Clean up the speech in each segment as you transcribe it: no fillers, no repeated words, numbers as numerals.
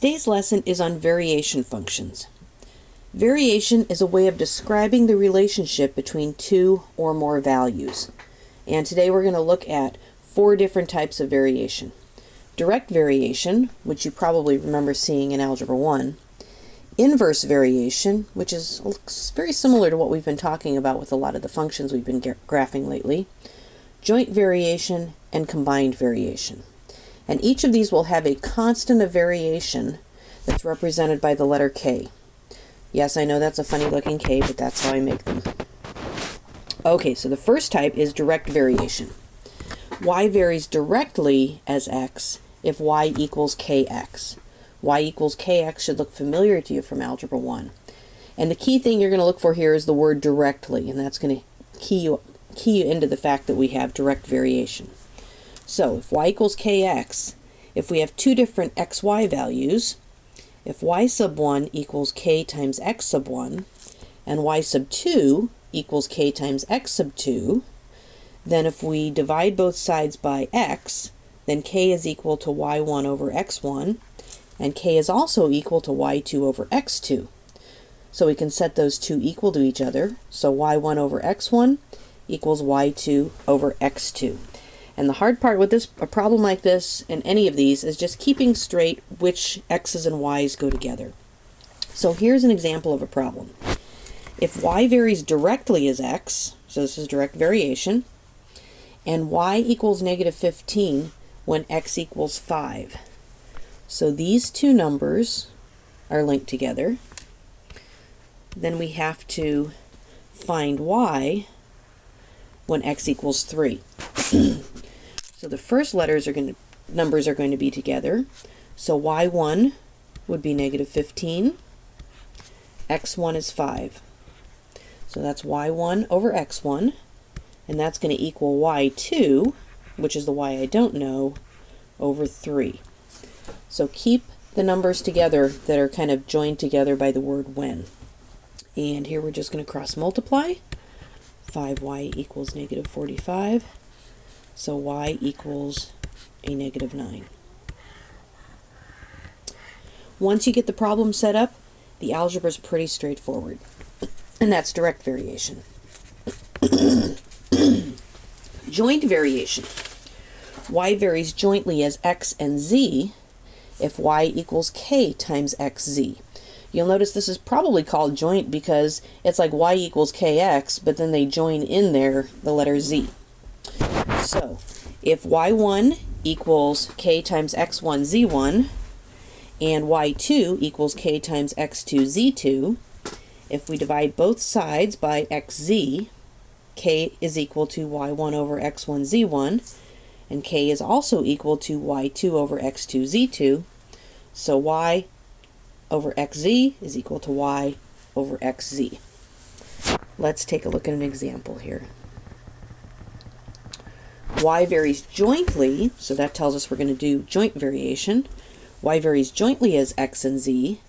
Today's lesson is on variation functions. Variation is a way of describing the relationship between two or more values. And today we're going to look at 4 different types of variation. Direct variation, which you probably remember seeing in Algebra 1. Inverse variation, which looks very similar to what we've been talking about with a lot of the functions we've been graphing lately. Joint variation and combined variation. And each of these will have a constant of variation that's represented by the letter K. Yes, I know that's a funny looking K, but that's how I make them. Okay, so the first type is direct variation. Y varies directly as x if y equals kx. Y equals kx should look familiar to you from Algebra 1. And the key thing you're going to look for here is the word directly, and that's going to key you into the fact that we have direct variation. So if y equals kx, if we have two different xy values, if y sub 1 equals k times x sub 1, and y sub 2 equals k times x sub 2, then if we divide both sides by x, then k is equal to y1 over x1, and k is also equal to y2 over x2. So we can set those two equal to each other, so y1 over x1 equals y2 over x2. And the hard part with a problem like this, and any of these, is just keeping straight which x's and y's go together. So here's an example of a problem. If y varies directly as x, so this is direct variation, and y equals negative 15 when x equals 5. So these two numbers are linked together. Then we have to find y when x equals 3. So the first numbers are going to be together. So y1 would be negative 15. x1 is 5. So that's y1 over x1. And that's going to equal y2, which is the y I don't know, over 3. So keep the numbers together that are kind of joined together by the word when. And here we're just going to cross multiply. 5y equals negative 45. So y equals a negative 9. Once you get the problem set up, the algebra is pretty straightforward. And that's direct variation. Joint variation. Y varies jointly as x and z if y equals k times xz. You'll notice this is probably called joint because it's like y equals kx, but then they join in there the letter z. So, if y1 equals k times x1 z1, and y2 equals k times x2 z2, if we divide both sides by xz, k is equal to y1 over x1 z1, and k is also equal to y2 over x2 z2, so y over xz is equal to y over xz. Let's take a look at an example here. Y varies jointly, so that tells us we're going to do joint variation. Y varies jointly as x and z.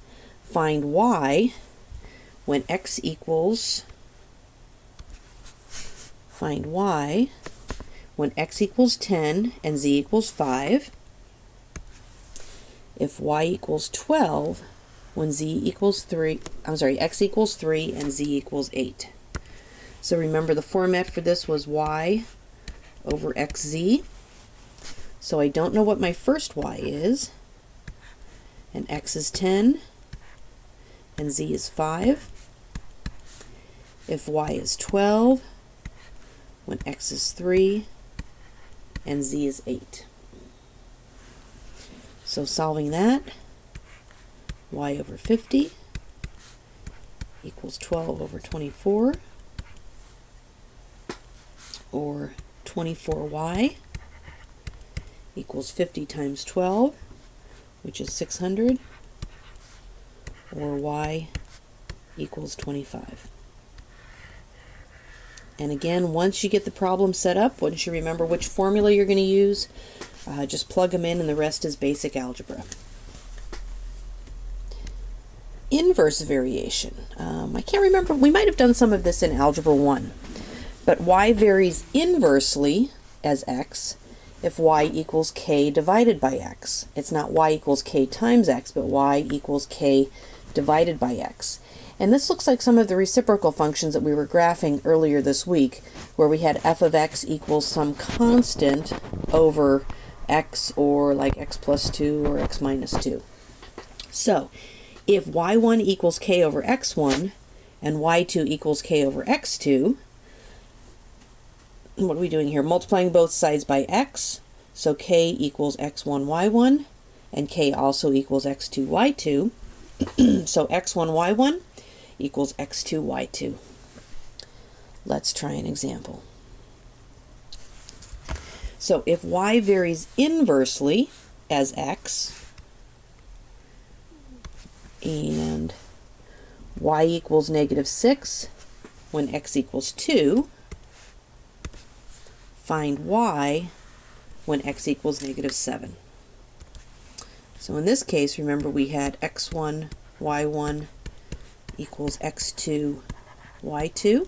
Find y when x equals, find y when x equals 10 and z equals 5. If y equals 12 when x equals 3 and z equals 8. So remember the format for this was y over xz. So I don't know what my first y is, and x is 10 and z is 5. If y is 12 when x is 3 and z is 8. So solving that, y over 50 equals 12 over 24, or 24y equals 50 times 12, which is 600, or y equals 25. And again, once you get the problem set up, once you remember which formula you're going to use, just plug them in and the rest is basic algebra. Inverse variation. I can't remember, we might have done some of this in Algebra 1. But y varies inversely as x if y equals k divided by x. It's not y equals k times x, but y equals k divided by x. And this looks like some of the reciprocal functions that we were graphing earlier this week, where we had f of x equals some constant over x, or like x plus 2 or x minus 2. So if y1 equals k over x1 and y2 equals k over x2, what are we doing here? Multiplying both sides by x, so k equals x1 y1, and k also equals x2 y2. So x1 y1 equals x2 y2. Let's try an example. So if y varies inversely as x, and y equals -6 when x equals 2, find y when x equals -7. So in this case, remember we had x1 y1 equals x2 y2.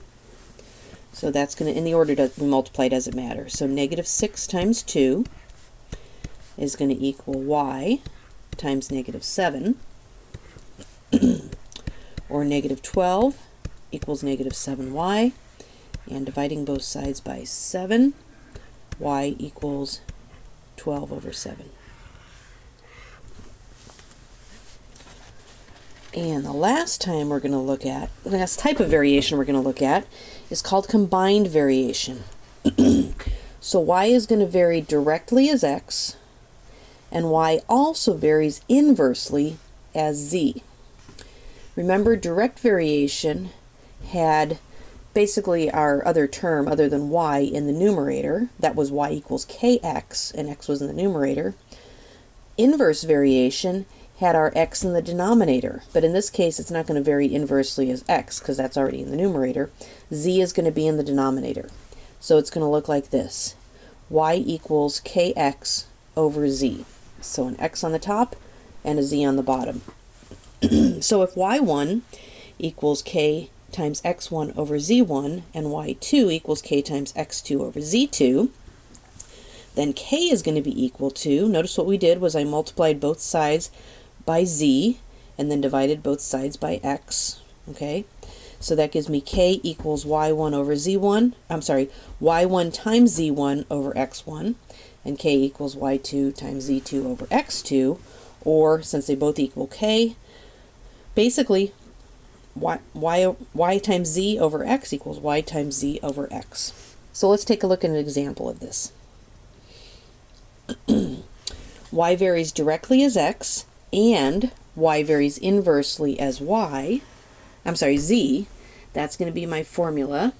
So that's going to, in the order that we multiply, doesn't matter. So -6 times 2 is going to equal y times -7, or -12 equals -7y, and dividing both sides by 7, y equals 12 over 7. And the last type of variation we're going to look at is called combined variation. So y is going to vary directly as x, and y also varies inversely as z. Remember, direct variation had basically our other term other than y in the numerator. That was y equals kx, and x was in the numerator. Inverse variation had our x in the denominator, but in this case it's not going to vary inversely as x because that's already in the numerator. Z is going to be in the denominator. So it's going to look like this. Y equals kx over z. So an x on the top and a z on the bottom. So if y1 equals k times x1 over z1 and y2 equals k times x2 over z2, then k is going to be equal to, notice what we did was I multiplied both sides by z and then divided both sides by x. Okay, so that gives me k equals y1 over z1, y1 times z1 over x1, and k equals y2 times z2 over x2, or since they both equal k, basically y times z over x equals y times z over x. So let's take a look at an example of this. Y varies directly as x, and y varies inversely as z. That's going to be my formula.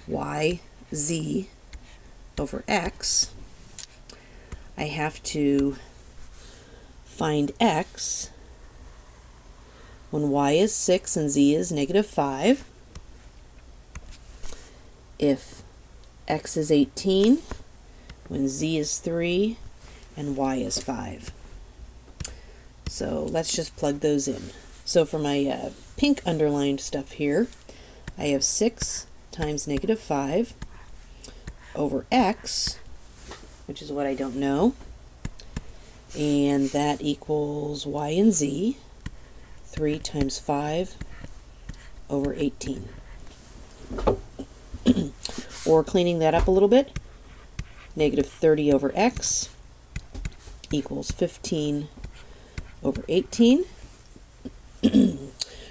Y z over x. I have to find x when y is 6 and z is -5. If x is 18, when z is 3 and y is 5. So let's just plug those in. So for my pink underlined stuff here, I have 6 times -5 over x, which is what I don't know, and that equals y and z, 3 times 5 over 18. Or cleaning that up a little bit, -30 over x equals 15 over 18.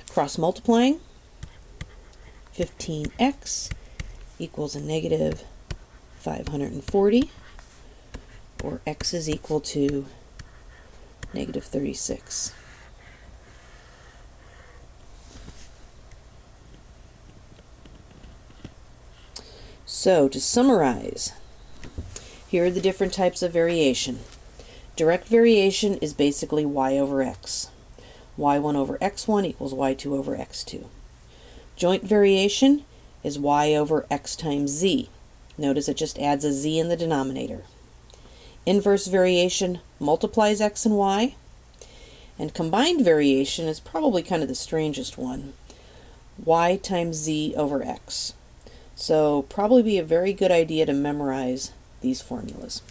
Cross multiplying, 15x equals a -540, or x is equal to -36. So to summarize, here are the different types of variation. Direct variation is basically y over x. y1 over x1 equals y2 over x2. Joint variation is y over x times z. Notice it just adds a z in the denominator. Inverse variation multiplies x and y. And combined variation is probably kind of the strangest one. Y times z over x. So probably be a very good idea to memorize these formulas.